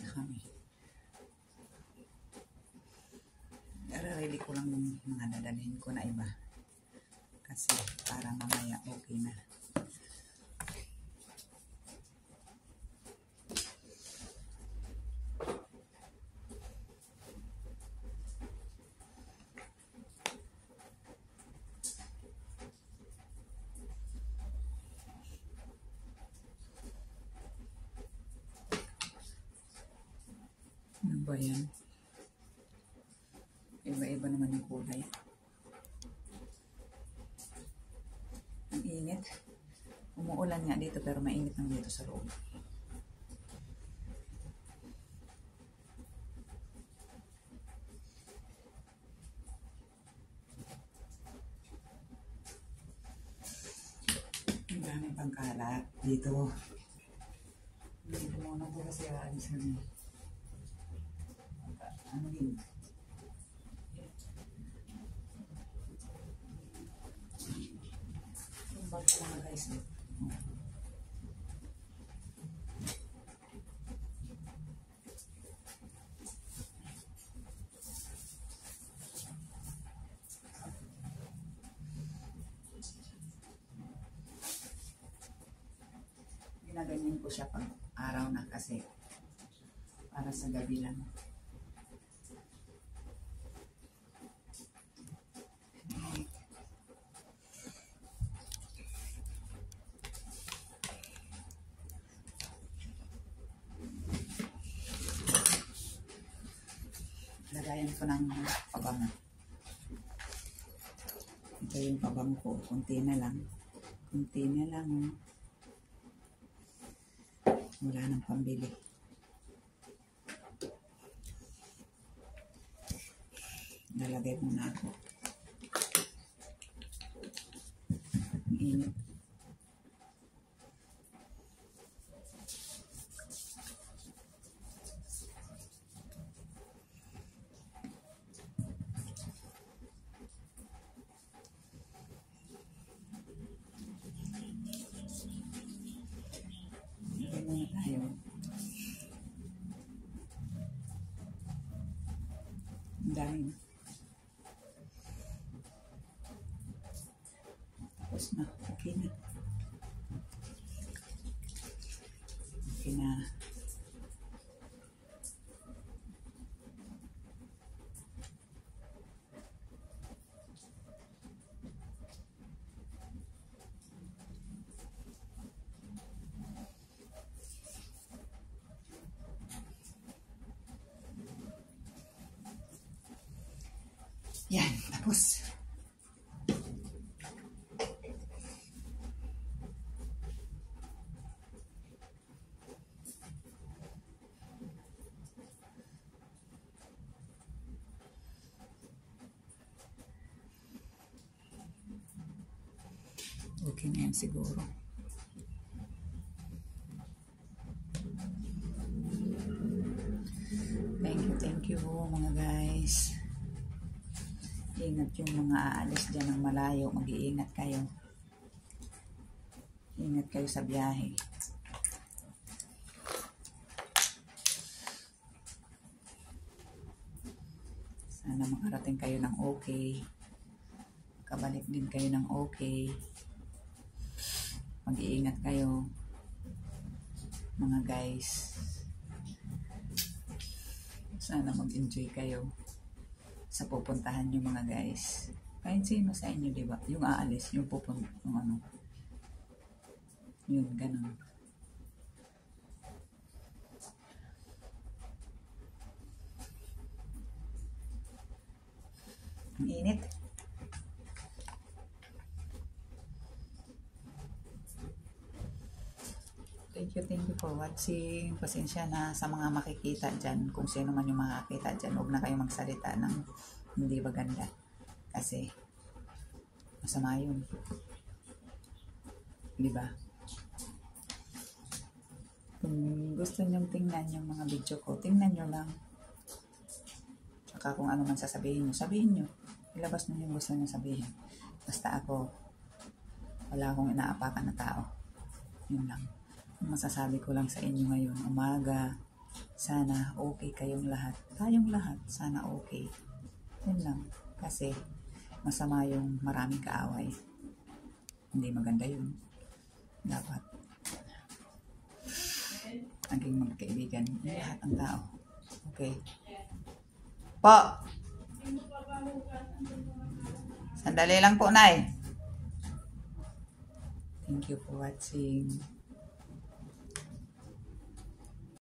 na kami. Nararili ko lang yung mga dadalhin ko na iba. Kasi para mamaya okay na. Ano ba yan? Iba-iba naman yung kulay. Ang init. Umuulan nga dito pero mainit lang dito sa loob. Ang daming pangkalat dito. Hindi ko muna po kasi aalis na. Ano din? Yung bag ko mga guys. Ginaganyan ko siya pag araw na kasi para sa gabi lang. Lagayan ko ng pabango. Ito yung pabango ko. Kunti na lang. Kunti na lang. Wala nang pambili. Lalagay muna ako. Init. Tayo. Ang dami. Tapos na. Okay na. Okay na. Yan, tapos. Okay na yan siguro. Thank you mga guys. Ingat yung mga aalis dyan ng malayo. Mag-iingat kayo. Ingat kayo sa biyahe. Sana makarating kayo ng okay. Kabalik din kayo ng okay. Mag-iingat kayo mga guys. Sana mag-enjoy kayo sa pupuntahan nyo mga guys. Kahit sino sa inyo, diba? Yung aalis, yung pupunta, yung ano. Yun, ganun. Ang init. Thank you for watching. Pasensya na sa mga makikita dyan. Kung sino man yung makakita dyan, huwag na kayo magsalita ng hindi maganda. Kasi, masama yun. Diba? Kung gusto nyong tingnan yung mga video ko, tingnan nyo lang. Tsaka kung ano man sasabihin nyo. Ilabas nyo yung gusto nyo sabihin. Basta ako, wala akong inaapakan na tao. Yun lang. Masasabi ko lang sa inyo ngayon, umaga, Sana okay kayong lahat. Tayong lahat, sana okay. Yun lang. Kasi masama yung maraming kaaway. Hindi maganda yun. Dapat naging magkaibigan yung lahat ng tao. Okay. Po! Sandali lang po, Nay. Thank you for watching.